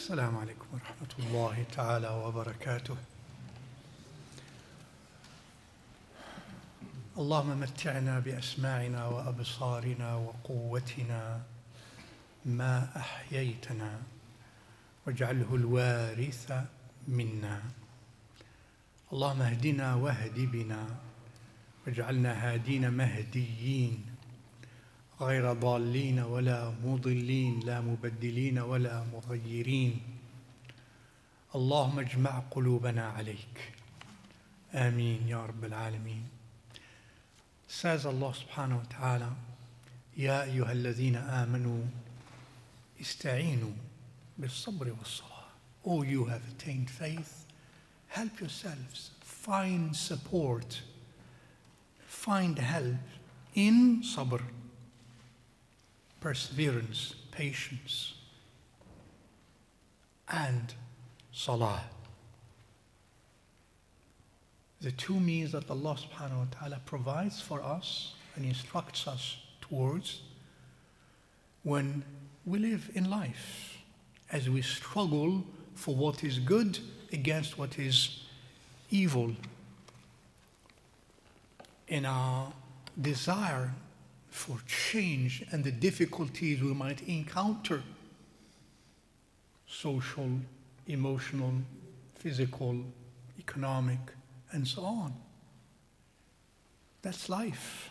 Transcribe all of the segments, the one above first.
السلام عليكم ورحمة الله تعالى وبركاته. اللهم متعنا بأسماعنا وأبصارنا وقوتنا ما أحييتنا واجعله الوارث منا. اللهم اهدنا واهد بنا واجعلنا هادين مهديين غير ضالين ولا مضلين لا مبدلين ولا مغيرين. اللهم اجمع قلوبنا عليك. آمين يا رب العالمين. Says Allah subhanahu wa ta'ala, يا أيها الذين آمنوا استعينوا بالصبر والصلاة. Oh, you have attained faith, help yourselves, find support, find help in sabr, perseverance, patience, and salah. The two means that Allah subhanahu wa ta'ala provides for us and instructs us towards when we live in life, as we struggle for what is good against what is evil, in our desire for change and the difficulties we might encounter, social, emotional, physical, economic, and so on. That's life.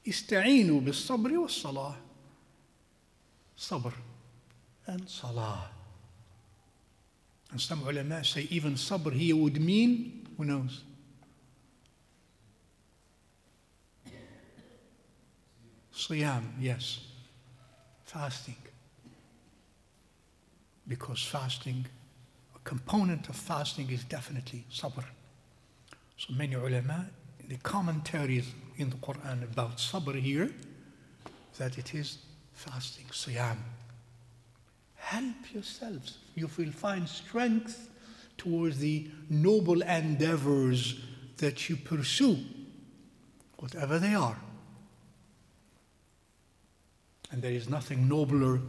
استعينوا بالصبر والصلاة. Sabr and salah. And some ulama say even sabr here would mean, who knows? Siyam, yes. Fasting. Because fasting, a component of fasting is definitely sabr. So many ulama, in the commentaries in the Quran about sabr here, that it is fasting, siyam. Help yourselves. You will find strength towards the noble endeavors that you pursue, whatever they are. And there is nothing nobler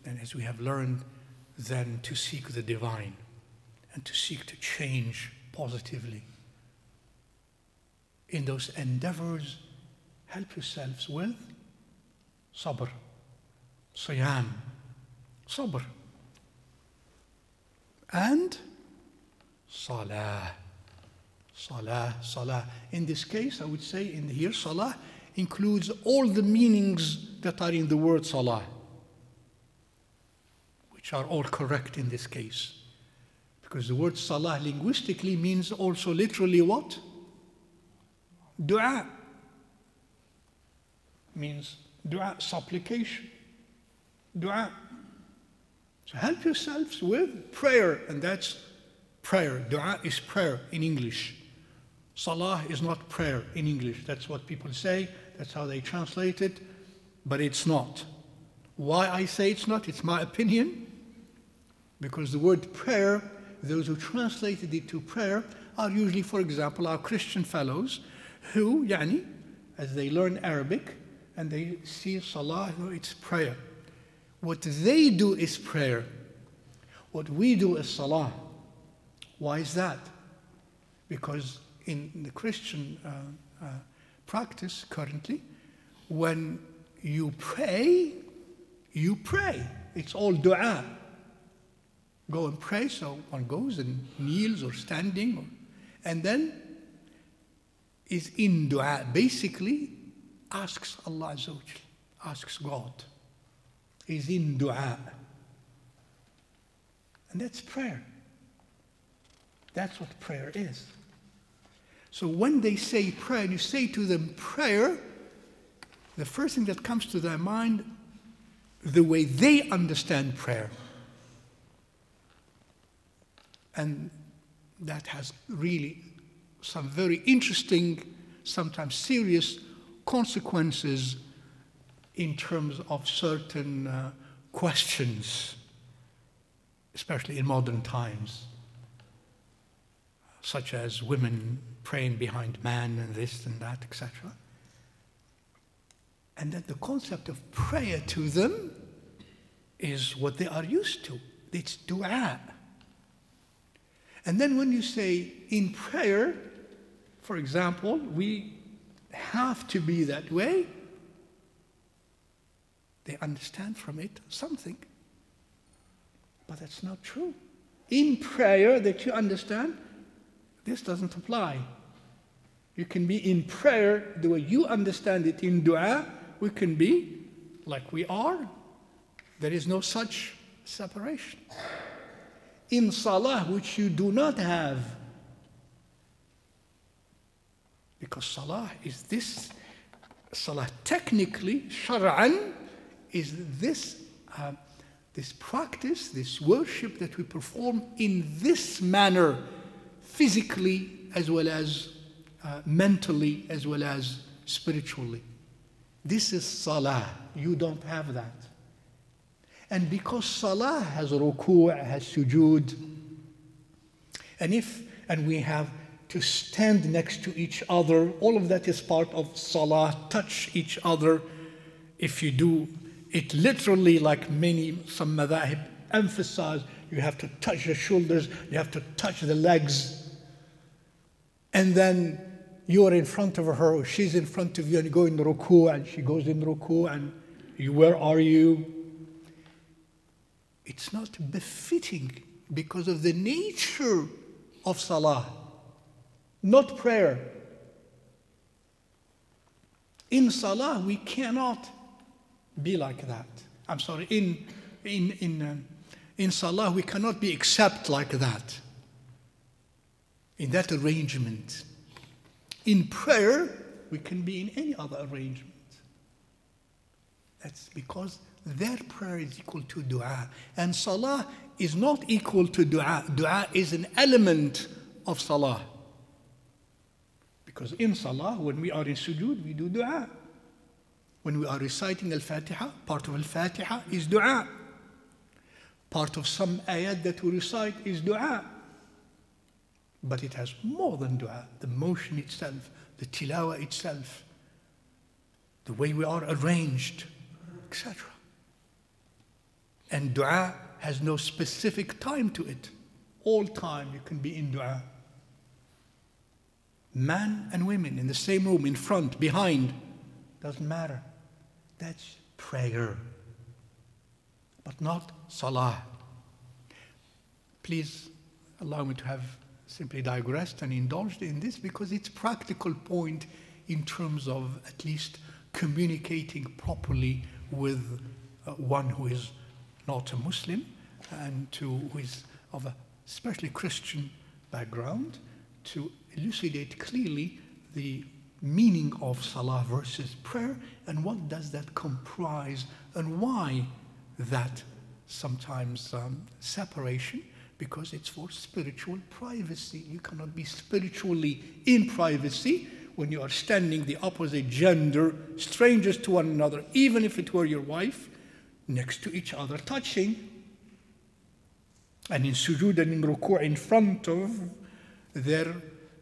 than, as we have learned, than to seek the divine and to seek to change positively. In those endeavors, help yourselves with sabr, siyam, sabr, and salah. Salah, salah. In this case, I would say in here, salah includes all the meanings that are in the word salah, which are all correct in this case. Because the word salah linguistically means also literally what? Dua. Means dua, supplication. Dua. So help yourselves with prayer, and that's prayer. Dua is prayer in English. Salah is not prayer in English. That's what people say. That's how they translate it. But it's not. Why I say it's not? It's my opinion. Because the word prayer, those who translated it to prayer are usually, for example, our Christian fellows who, as they learn Arabic and they see salah, it's prayer. What they do is prayer. What we do is salah. Why is that? Because in the Christian practice currently, when you pray, you pray. It's all dua. Go and pray, so one goes and kneels or standing, and then is in dua. Basically, asks Allah Azza wa Jal, asks God. Is in dua. And that's prayer. That's what prayer is. So when they say prayer, you say to them prayer, the first thing that comes to their mind, the way they understand prayer. And that has really some very interesting, sometimes serious consequences in terms of certain questions, especially in modern times, such as women praying behind man and this and that, etc. And that the concept of prayer to them is what they are used to. It's dua. And then when you say in prayer, for example, we have to be that way, they understand from it something. But that's not true. In prayer that you understand, this doesn't apply. You can be in prayer the way you understand it. In dua, we can be like we are. There is no such separation. In salah, which you do not have, because salah is this, salah technically, shar'an, is this this practice, this worship that we perform in this manner, physically as well as mentally as well as spiritually. This is salah. You don't have that. And because salah has ruku', has sujood, and we have to stand next to each other, all of that is part of salah, touch each other. If you do it literally, like some madhahib emphasize, you have to touch the shoulders, you have to touch the legs, and then you are in front of her, or she's in front of you, and you go in ruku', and she goes in ruku', and where are you? It's not befitting because of the nature of salah, not prayer. In salah, we cannot be like that. I'm sorry, in salah, we cannot be except like that, in that arrangement. In prayer, we can be in any other arrangement. That's because their prayer is equal to dua. And salah is not equal to dua. Dua is an element of salah. Because in salah, when we are in sujood, we do dua. When we are reciting Al-Fatiha, part of Al-Fatiha is dua. Part of some ayat that we recite is dua. But it has more than dua. The motion itself, the tilawah itself, the way we are arranged, etc. And dua has no specific time to it. All time you can be in dua. Man and women in the same room, in front, behind, doesn't matter. That's prayer, but not salah. Please allow me to have simply digressed and indulged in this because it's a practical point in terms of at least communicating properly with one who is not a Muslim and who is of a especially Christian background, to elucidate clearly the meaning of salah versus prayer and what does that comprise and why that sometimes separation, because it's for spiritual privacy. You cannot be spiritually in privacy when you are standing the opposite gender, strangers to one another, even if it were your wife, next to each other, touching. And in sujood and in ruku' in front of their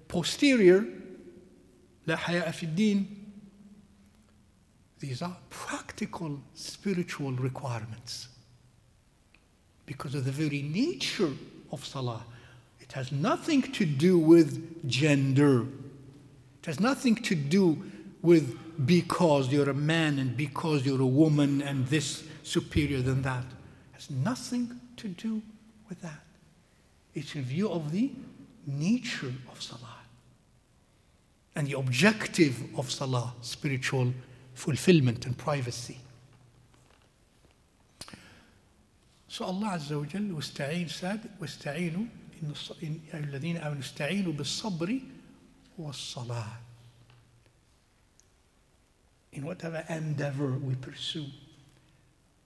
posterior, la haya'a fi din. These are practical spiritual requirements because of the very nature of salah. It has nothing to do with gender. It has nothing to do with because you're a man and because you're a woman and this superior than that. It has nothing to do with that. It's in view of the nature of salah and the objective of salah, spiritual fulfillment and privacy. So Allah Azza wa Jal said, وَاسْتَعِينُوا يَا أَيُّهَا الَّذِينَ آمَنُوا اسْتَعِينُوا بِالصَّبْرِ وَالصَّلَاةِ. In whatever endeavor we pursue,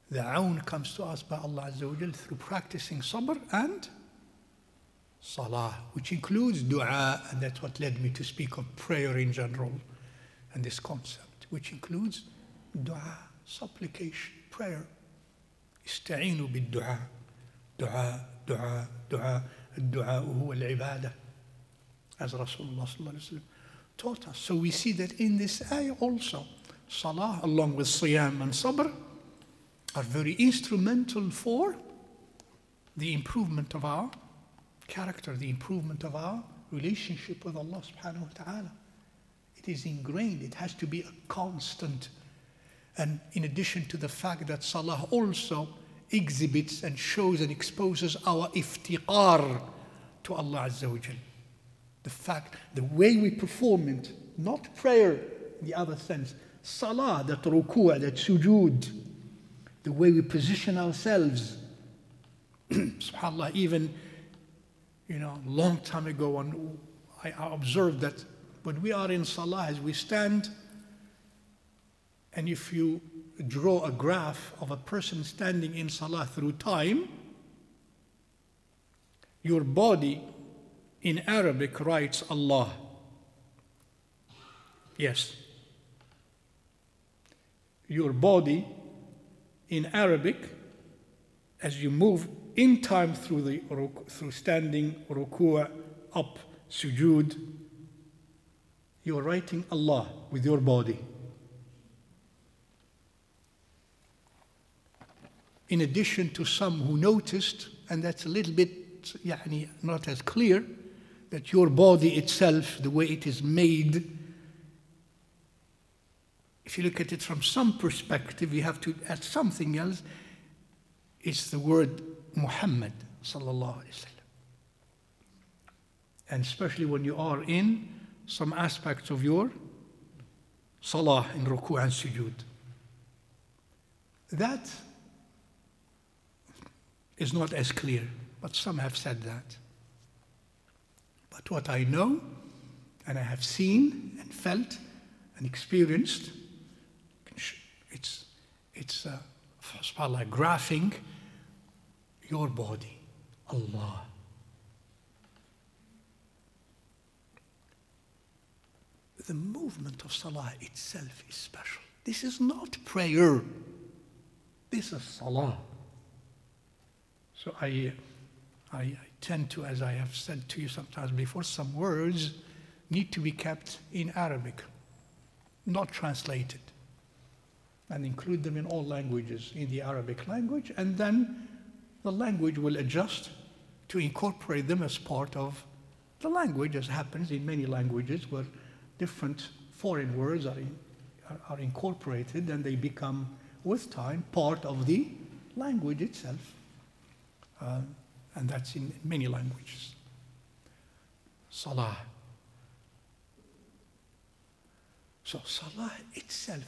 the aun comes to us by Allah Azza wa Jal through practicing sabr and salah, which includes dua, and that's what led me to speak of prayer in general and this concept, which includes dua, supplication, prayer. استعينوا بالدعاء. دعاء دعاء دعاء. الدعاء هو العبادة, as Rasulullah sallallahu alaihi wasallam taught us. So we see that in this ayah also, salah along with siyam and sabr are very instrumental for the improvement of our character, the improvement of our relationship with Allah subhanahu wa ta'ala. It is ingrained, it has to be a constant. And in addition to the fact that salah also exhibits and shows and exposes our iftiqar to Allah Azza wa Jal. The fact, the way we perform it, not prayer in the other sense, salah, that ruku', that sujood, the way we position ourselves. SubhanAllah, even, long time ago, I observed that when we are in salah, as we stand, and if you draw a graph of a person standing in salah through time, your body in Arabic writes Allah. Yes. Your body in Arabic, as you move in time through standing, ruku', up, sujood, you're writing Allah with your body. In addition to some who noticed, and that's a little bit not as clear, that your body itself, the way it is made, if you look at it from some perspective, you have to add something else. It's the word Muhammad sallallahu alaihi wasallam. And especially when you are in some aspects of your salah in ruku' and sujood. That is not as clear, but some have said that. But what I know, and I have seen and felt and experienced, it's subhanAllah, graphing your body, Allah. The movement of salah itself is special. This is not prayer. This is salah. So I tend to, as I have said to you sometimes before, some words need to be kept in Arabic, not translated, and include them in all languages in the Arabic language, and then the language will adjust to incorporate them as part of the language, as happens in many languages where different foreign words are incorporated and they become, with time, part of the language itself. And that's in many languages. Salah. So salah itself,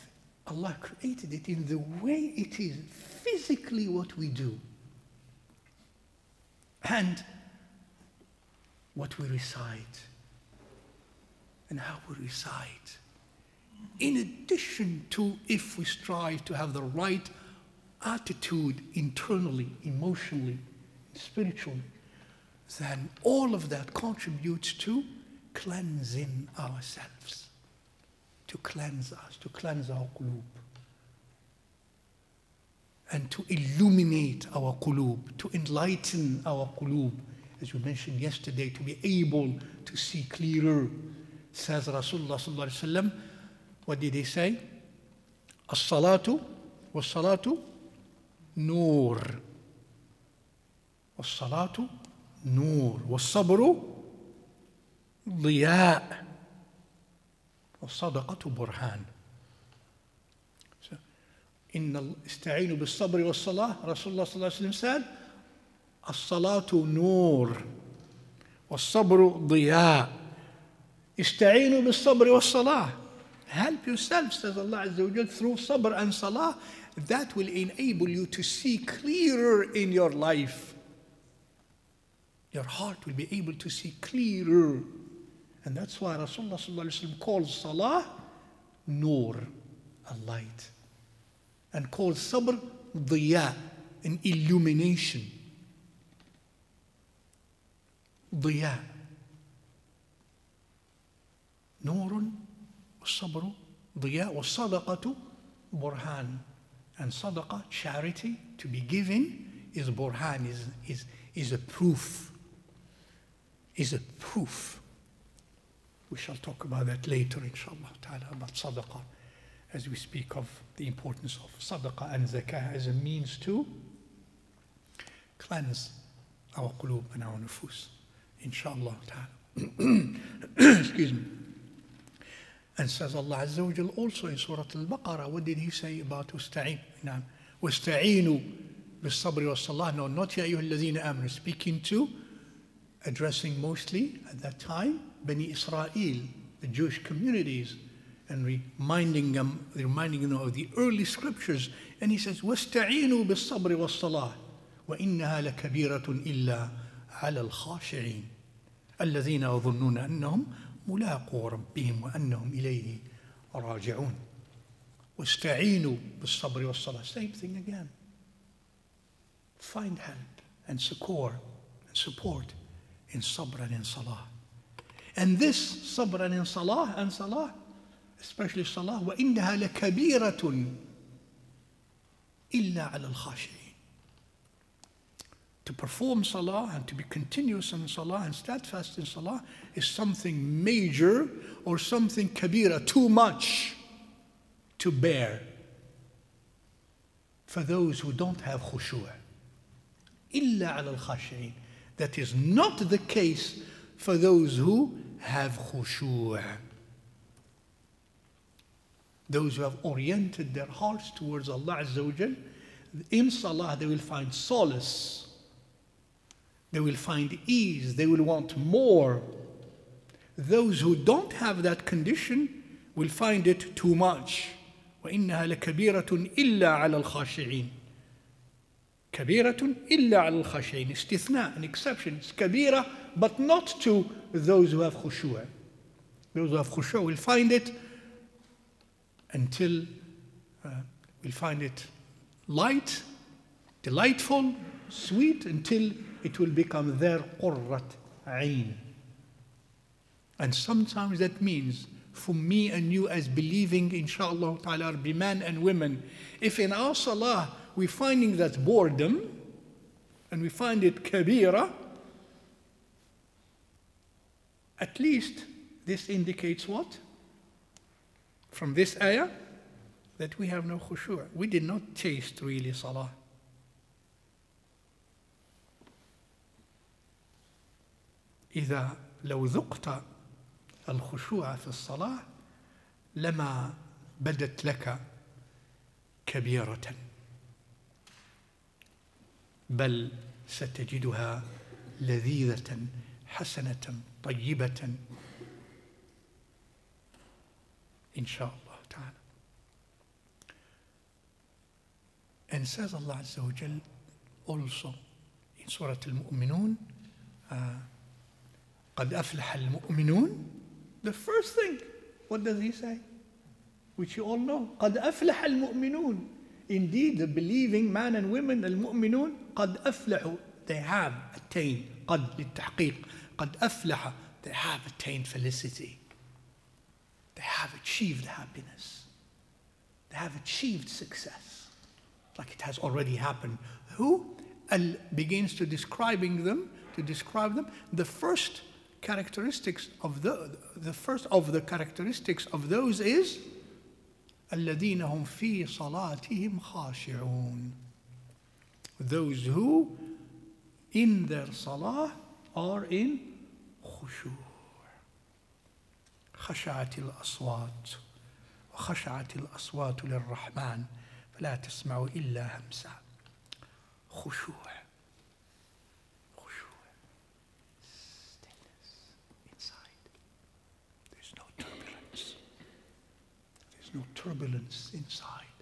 Allah created it in the way it is, physically what we do, and what we recite, and how we recite. In addition to, if we strive to have the right attitude internally, emotionally, spiritually, then all of that contributes to cleansing ourselves, to cleanse us, to cleanse our qulub, and to illuminate our qulub, to enlighten our qulub, as we mentioned yesterday, to be able to see clearer. Says Rasulullah sallallahu alaihi wasallam, what did he say? As-salatu was-salatu nur. Was-salatu nur. Was-sabru diya. Was-sadaqatu burhan. Inna ista'inu bis-sabri was-salah. Rasulullah sallallahu alaihi wasallam said, as-salatu nur. Was-sabru diya. Ista'inu bis-sabri was-salah. Help yourself, says Allah Azza wa Jal, through sabr and salah. That will enable you to see clearer in your life. Your heart will be able to see clearer. And that's why Rasulullah sallallahu alaihi wasallam calls salah nur, a light, and calls sabr diya, an illumination. Diya. Nurun, sabru, diya, wa sadaqatu burhan. And sadaqah, charity, to be given, is burhan, is a proof. Is a proof. We shall talk about that later, inshallah ta'ala, about sadaqah, as we speak of the importance of sadaqah and zakah as a means to cleanse our qulub and our nufus, inshallah ta'ala. Excuse me. And says Allah Azza wa Jal also in Surah Al-Baqarah, what did he say about wasta'in? وَاسْتَعِينُوا بِالصَّبْرِ وَالصَّلَاةِ. No, not يَا أَيُّهَا الَّذِينَ آمَنُوا. Speaking to, addressing mostly at that time, Bani Israel, the Jewish communities, and reminding them of the early scriptures. And he says, وَاسْتَعِينُوا بِالصَّبْرِ وَالصَّلَاةِ وَإِنَّهَا لَكَبِيرَةٌ إِلَّا عَلَى الْخَاشِعِينَ الَّذِينَ يَظُنُّونَ أَنَّهُمْ مُلَاقُو رَبِّهِمْ وَأَنَّهُم إِلَيْهِ رَاجِعُونَ. وَاسْتَعِينُوا بِالصَّبْرِ وَالصَّلَاةِ. Same thing again. Find help and succor and support in sabr and in salah. And this sabr and in salah, especially salah, وَإِنَّهَا لَكَبِيرَةٌ إِلَّا عَلَى الْخَاشِعِينَ. To perform salah and to be continuous in salah and steadfast in salah is something major or something kabira, too much to bear for those who don't have khushu'. إِلَّا عَلَى الْخَاشِعِينَ. That is not the case for those who have khushu'. Those who have oriented their hearts towards Allah Azza wa Jal, in salah they will find solace. They will find ease. They will want more. Those who don't have that condition will find it too much. وَإِنَّهَا لَكَبِيرَةٌ إِلَّا عَلَى الْخَاشِعِينَ. كَبِيرَةٌ إِلَّا عَلَى الْخَاشِعِينَ. Istithna, an exception. It's kabira, but not to those who have khushu'. Those who have khushu' will find it until we'll find it light, delightful, sweet, until it will become their qurrat ayn. And sometimes that means for me and you as believing, inshallah ta'ala, be men and women, if in our salah we're finding that boredom and we find it kabira, at least this indicates what? From this ayah, that we have no khushu'. We did not taste really salah. إذا لو ذقت الخشوع في الصلاة لما بدت لك كبيرة بل ستجدها لذيذة حسنة طيبة إن شاء الله تعالى. And says Allah Azza wa Jal also in Surah Al-Mu'minun, قد أفلح المؤمنون. The first thing, what does he say? Which you all know. قد أفلح المؤمنون. Indeed, the believing men and women, المؤمنون, قد أفلحوا. They have attained. قد للتحقيق. قد أفلح. They have attained felicity. They have achieved happiness. They have achieved success. Like it has already happened. Who? Begins to describe them. The first characteristics of the first of the characteristics of those is الذين هم في صلاتهم خاشعون. Those who in their salah are in khushu'. خشعت الأصوات وخشعت الأصوات للرحمن فلا تسمع إلا همسا. خشوع. No turbulence inside.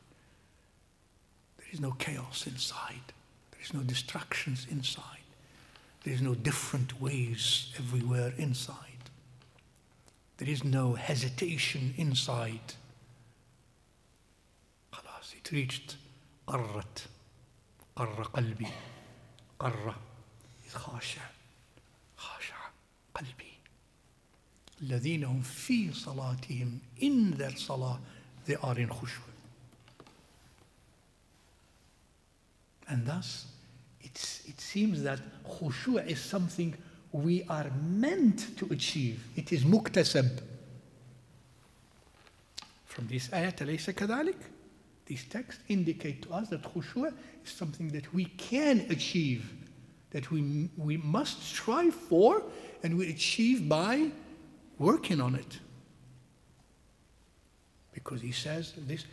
There is no chaos inside. There is no distractions inside. There is no different ways everywhere inside. There is no hesitation inside. خلاص, it reached قرت. قر قلبي. قر is خاشع. خاشع قلبي. الذين هم في صلاتهم, in their salah they are in khushu'. And thus it seems that khushu' is something we are meant to achieve. It is muktasab. From this ayat, أليس كذلك? These texts indicate to us that khushu' is something that we can achieve, that we must strive for and we achieve by working on it. Because he says this,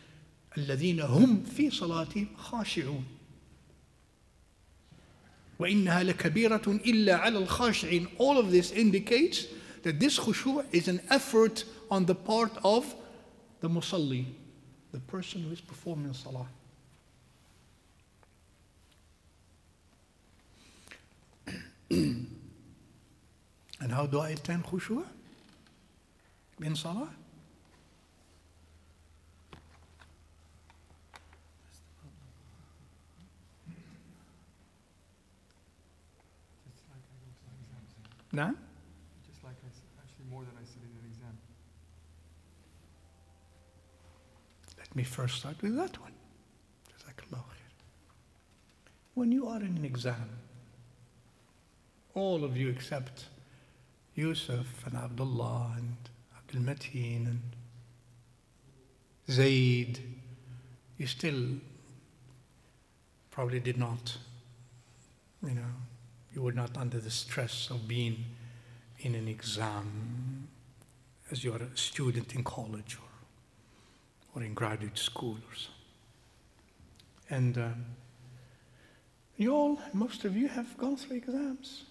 الَّذِينَ هُمْ فِي صَلَاتِهِمْ خَاشِعُونَ وَإِنَّهَا لَكَبِيرَةٌ إِلَّا عَلَى الْخَاشِعِينَ. All of this indicates that this khushu' is an effort on the part of the musalli, the person who is performing salah. And how do I attain khushu' in salah? No? Just like actually more than I sit in an exam. Let me first start with that one. Jazakallah khair. When you are in an exam, all of you except Yusuf and Abdullah and Abdul Mateen and Zaid, you still probably did not, you were not under the stress of being in an exam as you are a student in college or in graduate school or so. And most of you have gone through exams.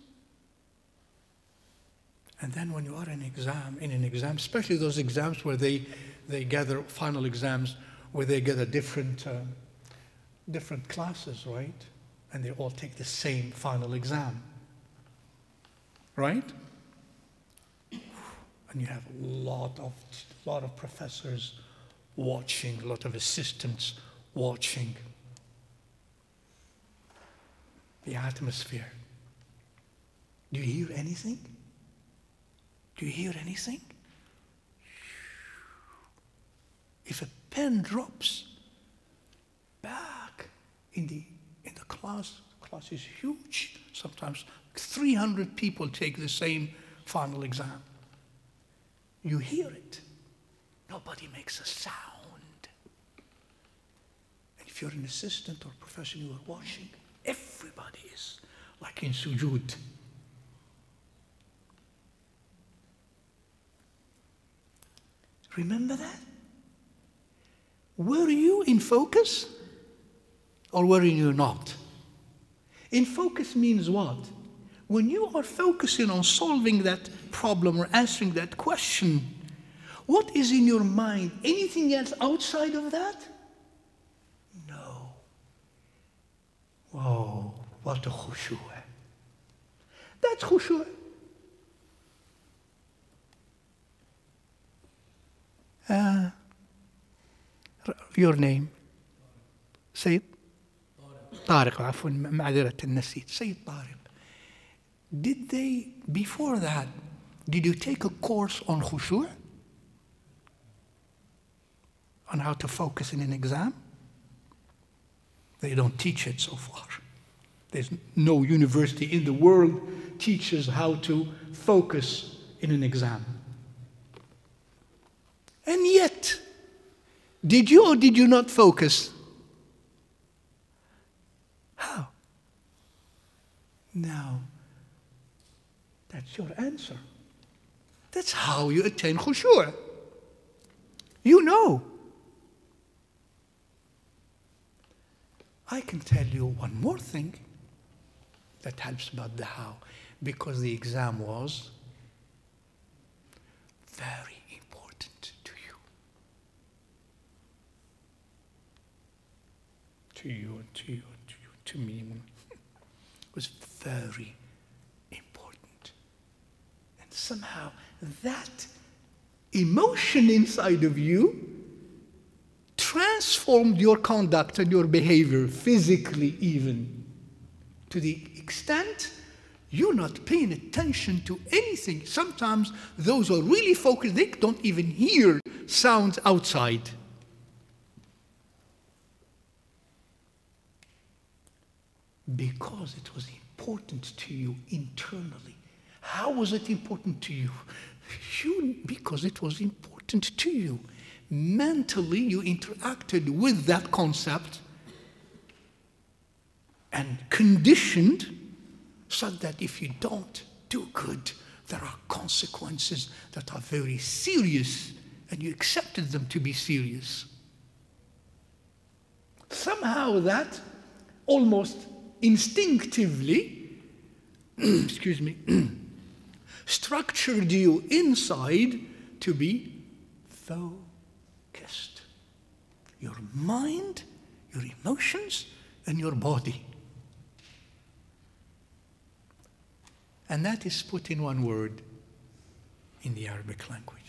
And then when you are in an exam, especially those exams where they gather, final exams, where they gather different classes, right? And they all take the same final exam, right? And you have a lot of professors watching, a lot of assistants watching. The atmosphere. Do you hear anything? Do you hear anything? If a pen drops back in the class is huge. Sometimes 300 people take the same final exam. You hear it. Nobody makes a sound. And if you're an assistant or professor, you are watching, everybody is like in sujood. Remember that? Were you in focus or were you not? In focus means what? When you are focusing on solving that problem or answering that question, what is in your mind? Anything else outside of that? No. Whoa, what a khushu'. That's khushu'. Your name? Sayyid? طارق عفوا معذرة نسيت. Sayyid Tariq. Did they, before that, did you take a course on khushu'? On how to focus in an exam? They don't teach it so far. There's no university in the world teaches how to focus in an exam. And yet, did you or did you not focus? How? Now, that's your answer. That's how you attain khushu'. You know. I can tell you one more thing that helps about the how, because the exam was very important to you. To you and to you and to you, to me. It was very important. And somehow that emotion inside of you transformed your conduct and your behavior, physically even, to the extent you're not paying attention to anything. Sometimes those who are really focused, they don't even hear sounds outside. Because it was important to you internally. How was it important to you? Because it was important to you. Mentally, you interacted with that concept and conditioned so that if you don't do good, there are consequences that are very serious, and you accepted them to be serious. Somehow that almost instinctively, excuse me, structured you inside to be focused. Your mind, your emotions, and your body. And that is put in one word in the Arabic language.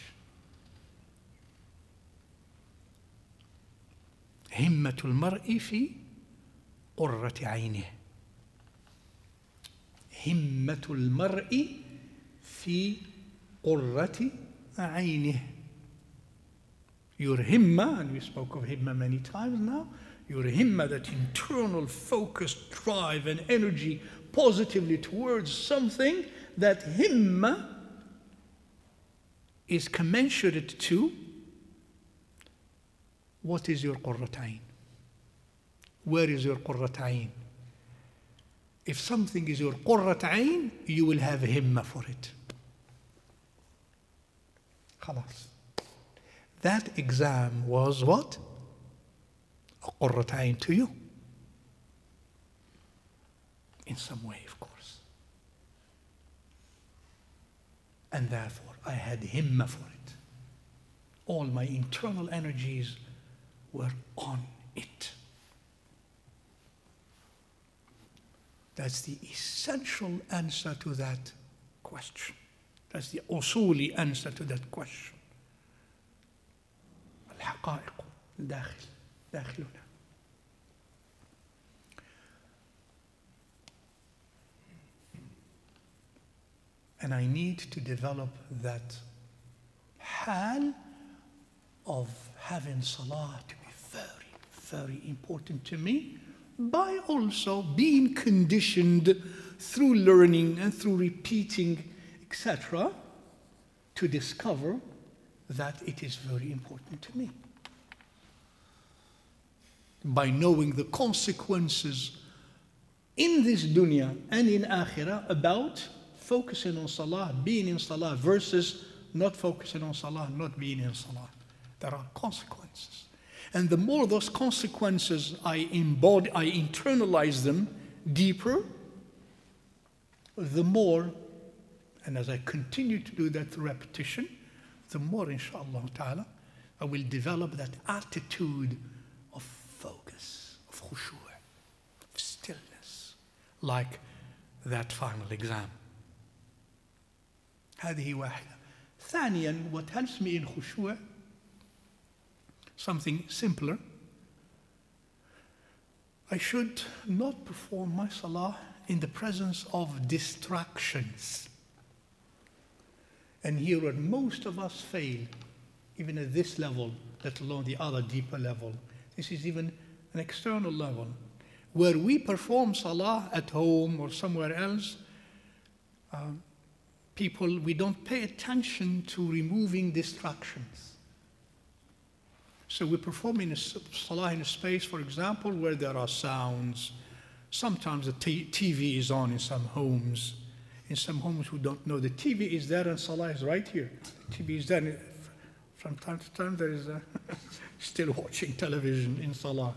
همة المرء في قرة عينه. همة المرء في قرة عينه. Your himma, and we spoke of himma many times now, your himma, that internal focus, drive and energy positively towards something, that himma is commensurate to what is your qurrat ayn? Where is your qurrat ayn? If something is your qurrat ayn, you will have himma for it. خلاص. That exam was what? A qurrat ayn to you. In some way, of course. And therefore, I had himma for it. All my internal energies were on it. That's the essential answer to that question. That's the usuli answer to that question. الحقائق داخلنا. And I need to develop that hal of having salah to be very, very important to me, by also being conditioned through learning and through repeating, etc., to discover that it is very important to me. By knowing the consequences in this dunya and in akhirah about focusing on salah, being in salah, versus not focusing on salah, not being in salah. There are consequences. And the more those consequences I internalize them deeper, the more, and as I continue to do that through repetition, the more, inshallah ta'ala, I will develop that attitude of focus, of khushu', of stillness, like that final exam. هذه واحدة. ثانيا, what helps me in khushu', something simpler, I should not perform my salah in the presence of distractions. And here where most of us fail, even at this level, let alone the other deeper level. This is even an external level. Where we perform salah at home or somewhere else, we don't pay attention to removing distractions. So we perform in a salah in a space, for example, where there are sounds. Sometimes the TV is on in some homes. In some homes who don't know, the TV is there and salah is right here. The TV is there. From time to time, there is still watching television in salah.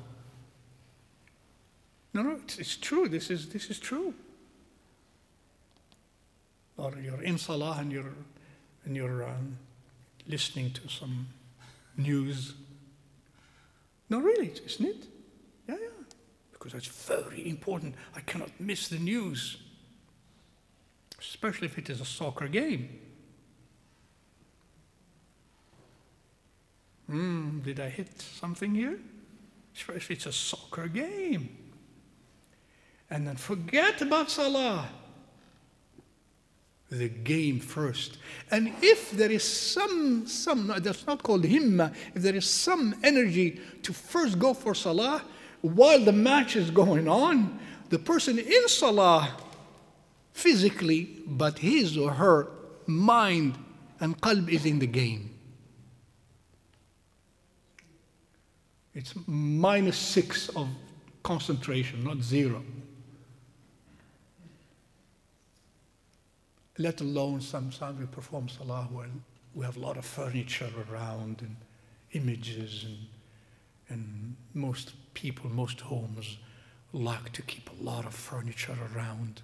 No, it's true. This is true. Or you're in salah and you're listening to some news. No, really, isn't it? Yeah. Because that's very important. I cannot miss the news. Especially if it is a soccer game. Did I hit something here? Especially if it's a soccer game. And then forget about salah. The game first. And if there is some that's not called himma, if there is some energy to first go for salah while the match is going on, the person in salah physically, but his or her mind and qalb is in the game. It's -6 of concentration, not 0. let alone sometimes we perform salah where we have a lot of furniture around and images, and most people, most homes like to keep a lot of furniture around,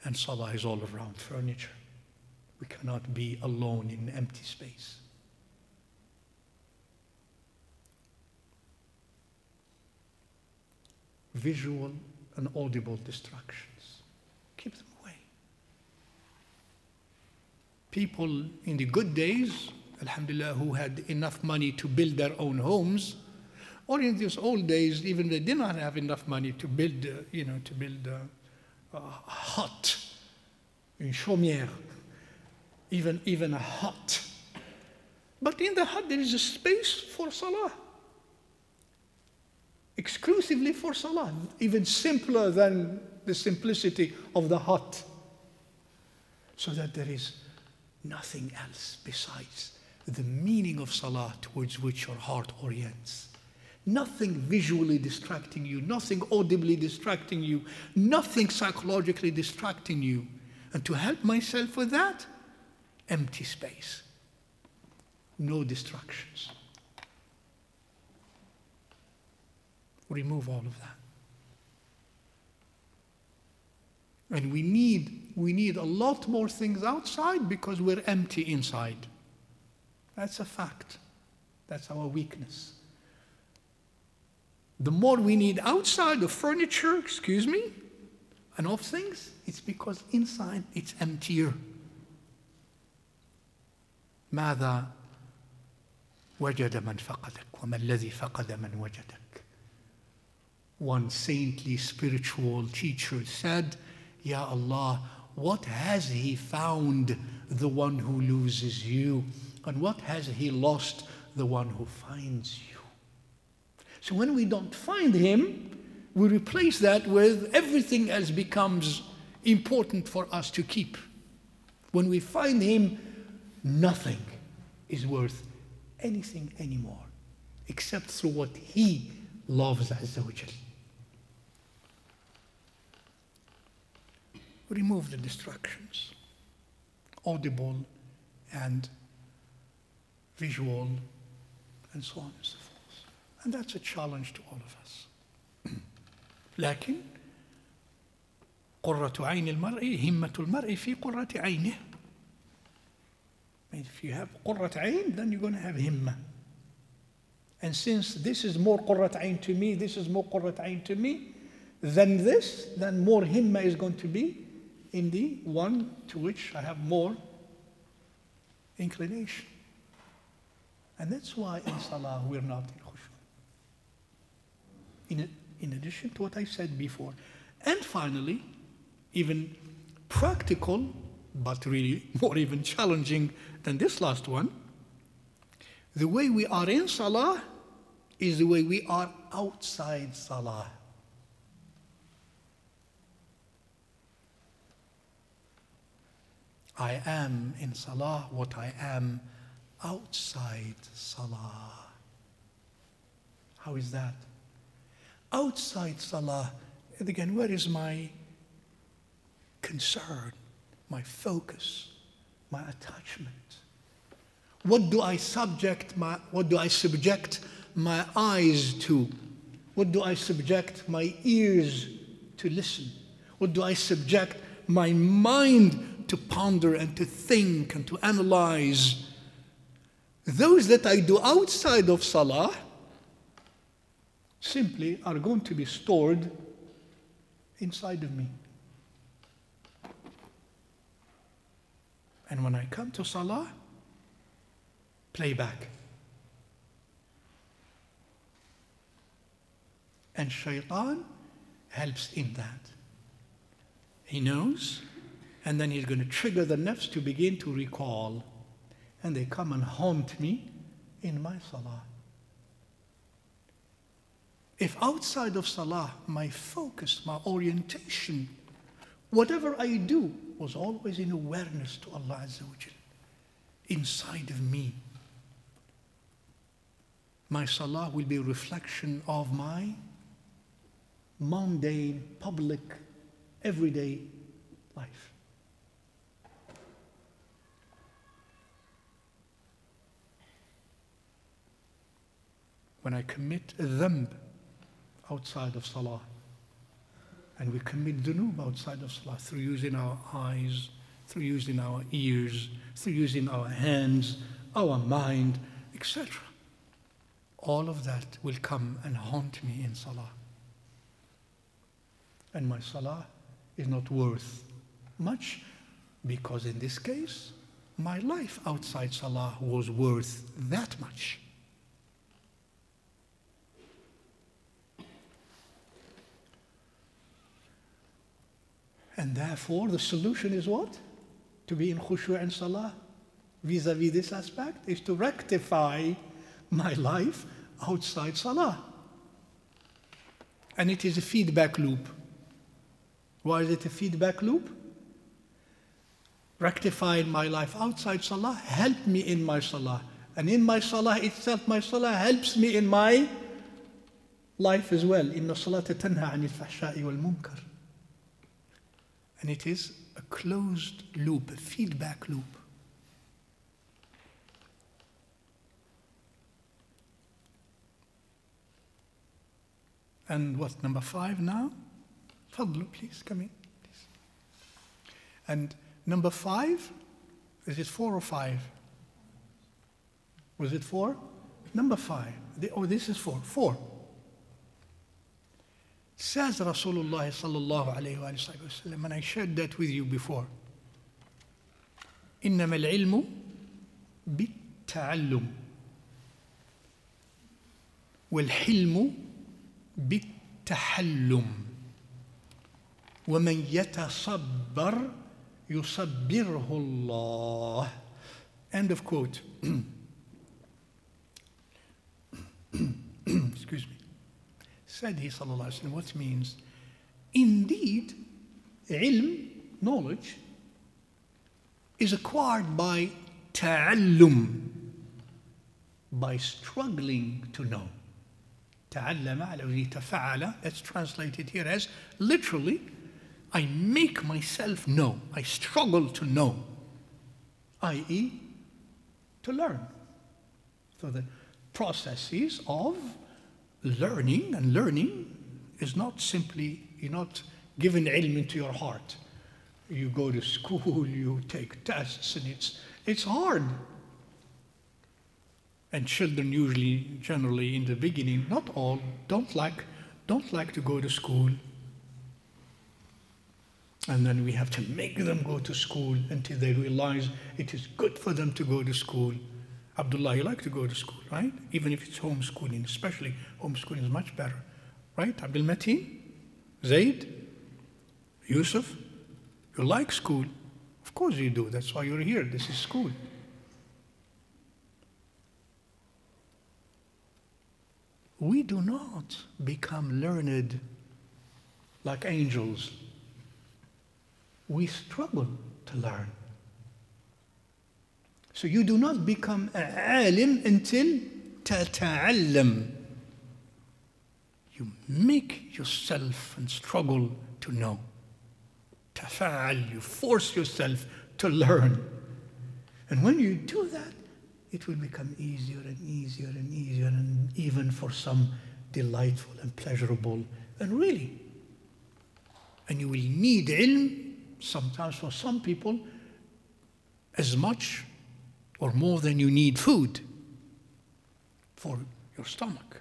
and salah is all around furniture. We cannot be alone in empty space. Visual and audible distractions, keep them away. People in the good days, alhamdulillah, who had enough money to build their own homes, or in these old days, even they did not have enough money to build, a hut, une chaumière, even a hut. But in the hut there is a space for salah, exclusively for salah, even simpler than the simplicity of the hut, so that there is nothing else besides the meaning of salah towards which your heart orients. Nothing visually distracting you, nothing audibly distracting you, nothing psychologically distracting you. And to help myself with that, empty space. No distractions. Remove all of that. And we need a lot more things outside because we're empty inside. That's a fact. That's our weakness. The more we need outside of furniture, and of things, it's because inside it's emptier. ماذا وجد من فقدك وما الذي فقد من وجدك. One saintly spiritual teacher said, Ya Allah, what has he found, the one who loses you? And what has he lost, the one who finds you? So when we don't find him, we replace that with everything else becomes important for us to keep. When we find him, nothing is worth anything anymore, except through what he loves, Azza wa Jal. Remove the distractions, audible and visual, and so on and so forth. And that's a challenge to all of us. لكن قرة عين المرء همة المرء في قرة عينه. If you have قرة عين, then you're going to have himma. And since this is more قرة عين to me, this is more قرة عين to me, then more himma is going to be in the one to which I have more inclination. And that's why in salah we're not in khushu'. In addition to what I said before. And finally, even practical, but really more even challenging than this last one, the way we are in salah is the way we are outside salah. I am in salah what I am outside salah. How is that? Outside salah, and again, where is my concern, my focus, my attachment? What do I subject my eyes to? What do I subject my ears to listen? What do I subject my mind to ponder and to think and to analyze? Those that I do outside of salah simply are going to be stored inside of me. And when I come to salah, playback. And shaitan helps in that. He knows, and then he's going to trigger the nafs to begin to recall. And they come and haunt me in my salah. If outside of salah, my focus, my orientation, whatever I do was always in awareness to Allah Azza wa Jal, inside of me, my salah will be a reflection of my mundane, public, everyday life. when I commit a dhanb outside of salah, and we commit dhunub outside of salah through using our eyes, through using our ears, through using our hands, our mind, etc. All of that will come and haunt me in salah. And my salah is not worth much, because in this case, my life outside salah was worth that much. And therefore, the solution is what? To be in khushu' and salah vis-a-vis this aspect is to rectify my life outside salah. And it is a feedback loop. Why is it a feedback loop? Rectifying my life outside salah helped me in my salah. And in my salah itself, my salah helps me in my life as well. Inna salata tanha anil fahsha'i wal munkar. And it is a closed loop, a feedback loop. And what, number 5 now? Fadlu, please, come in. Please. And number 5, is it 4 or 5? Was it 4? Number 5. This is 4. 4. Says Rasulullah sallallahu alayhi wa sallam, and I shared that with you before. إنما العلم بالتعلم والحلم بالتحلم ومن يتصبر يصبره الله. End of quote. Excuse me. Said he sallallahu alayhi wa sallam, what means? Indeed, ilm, knowledge, is acquired by ta'allum, by struggling to know. تعلم على وزن تفعل, that's translated here as literally, I make myself know, I struggle to know, i.e. to learn. So the processes of learning, and learning is not simply, you're not given ilm into your heart. You go to school, you take tests, and it's hard. And children usually, generally in the beginning, not all, don't like to go to school. And then we have to make them go to school until they realize it is good for them to go to school. Abdullah, you like to go to school, right? Even if it's homeschooling, especially homeschooling is much better. Right? Abdul Mateen? Zaid? Yusuf? You like school? Of course you do. That's why you're here. This is school. We do not become learned like angels. We struggle to learn. So you do not become alim until tata'allam. You make yourself and struggle to know. Tafa'al, you force yourself to learn. And when you do that, it will become easier and easier and easier, and even for some delightful and pleasurable, and really. And you will need ilm, sometimes for some people, as much or more than you need food for your stomach.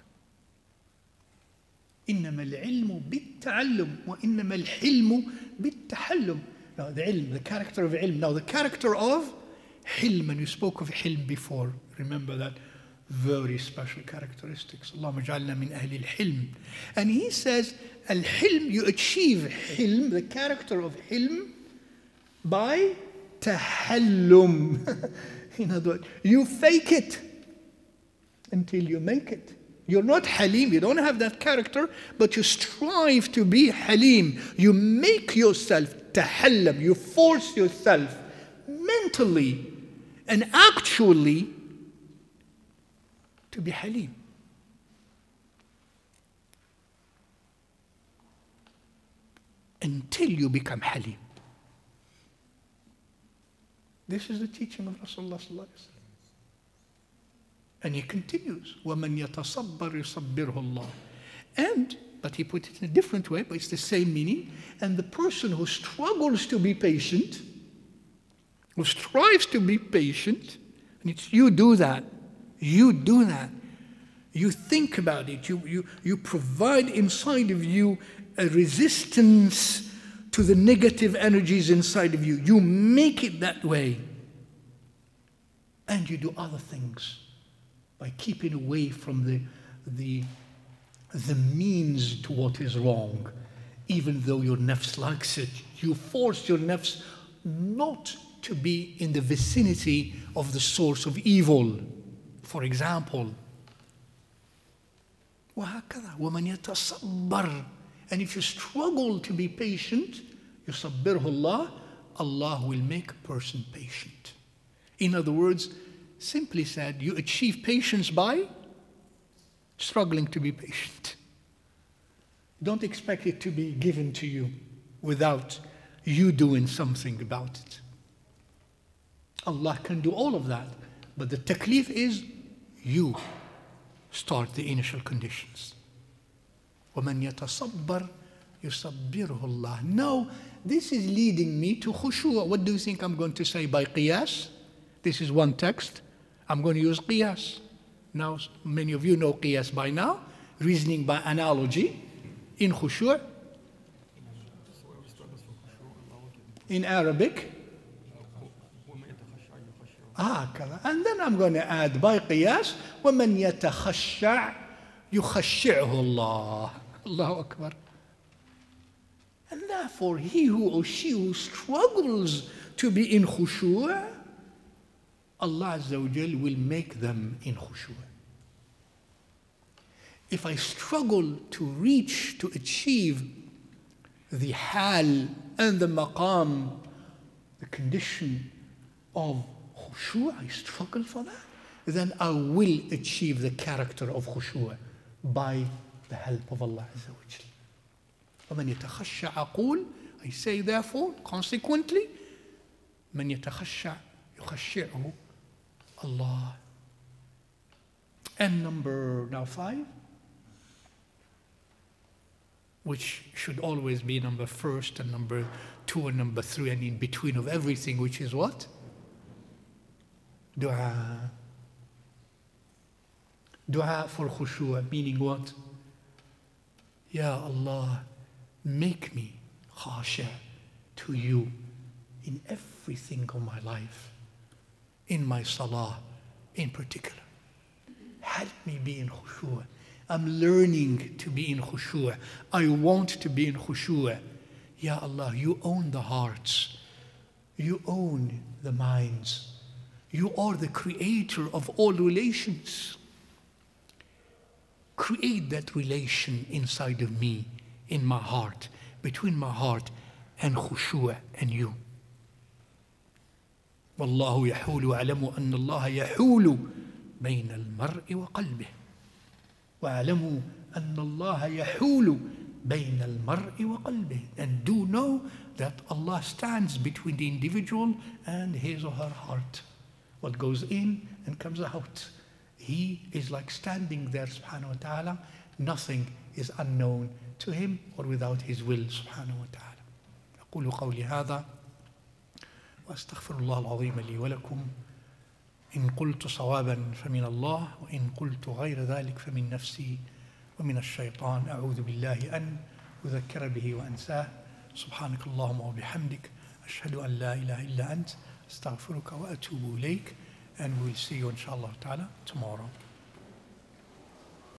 إنما العلم بالتعلم وإنما الحلم بالتحلم. Now the ilm, the character of ilm. Now the character of hilm, and you spoke of hilm before. Remember that very special characteristics. Allahumma ja'alna min ahli al-hilm. And he says, al-hilm, you achieve hilm, the character of hilm, by tahallum. In other words, you fake it until you make it. You're not halim, you don't have that character, but you strive to be halim. You make yourself tahallam, you force yourself mentally and actually to be halim. Until you become halim. This is the teaching of Rasulullah sallallahu alaihi wasallam. And he continues, وَمَنْ يَتَصَبَّرْ يُصَبِّرْهُ اللَّهُ. But he put it in a different way, but it's the same meaning. And the person who struggles to be patient, who strives to be patient, and it's you do that. You do that. You think about it. You provide inside of you a resistance to the negative energies inside of you. You make it that way. And you do other things by keeping away from the means to what is wrong, even though your nafs likes it. You force your nafs not to be in the vicinity of the source of evil. For example, وَهَكَذَا وَمَنْ يَتَصَبَّرْ. And if you struggle to be patient, يُصَبِّرْهُ اللَّهُ, Allah will make a person patient. In other words, simply said, you achieve patience by struggling to be patient. Don't expect it to be given to you without you doing something about it. Allah can do all of that, but the taklif is you start the initial conditions. وَمَنْ يَتَصَبَّرْ يُصَبِّرْهُ اللَّهُ. Now, this is leading me to khushu'. What do you think I'm going to say by qiyas? This is one text. I'm going to use qiyas. Now, many of you know qiyas by now. Reasoning by analogy in khushu'. In Arabic. And then I'm going to add by qiyas, وَمَنْ يَتَخَشَّعْ يُخَشِّعْهُ اللَّهُ. Allahu Akbar. And therefore, he who or she who struggles to be in khushu', Allah Azza wa Jal will make them in khushu'. If I struggle to reach, to achieve the hal and the maqam, the condition of khushu', I struggle for that, then I will achieve the character of khushu' by the help of Allah Azza wa Jal. وَمَنْ يَتَخَشَّعْ أَقُولُ. I say therefore, consequently, مَنْ يَتَخَشَّعْ يُخَشِّعْهُ Allah. And number now 5, which should always be number 1 and number 2 and number 3 and in between of everything, which is what? Dua. Dua for khushu', meaning what? Ya Allah, make me khasha to you in everything of my life, in my salah in particular. Help me be in khushu'. I'm learning to be in khushu'. I want to be in khushu'. Ya Allah, you own the hearts. You own the minds. You are the creator of all relations. Create that relation inside of me, in my heart, between my heart and khushu' and you. وَاللَّهُ يَحُولُ وَاعْلَمُوا أَنَّ اللَّهَ يَحُولُ بَيْنَ الْمَرْءِ وَقَلْبِهِ. وَاعْلَمُوا أَنَّ اللَّهَ يَحُولُ بَيْنَ الْمَرْءِ وَقَلْبِهِ. And do know that Allah stands between the individual and his or her heart. What goes in and comes out. He is like standing there, subhanahu wa ta'ala. Nothing is unknown to him or without his will, subhanahu wa ta'ala. أقول قولي هذا وأستغفر الله العظيم لي ولكم. إن قلت صوابا فمن الله وإن قلت غير ذلك فمن نفسي ومن الشيطان. أعوذ بالله أن أذكر به وأنساه. سبحانك اللهم وبحمدك أشهد أن لا إله إلا أنت أستغفرك وأتوب إليك. And we'll see you inshallah ta'ala tomorrow.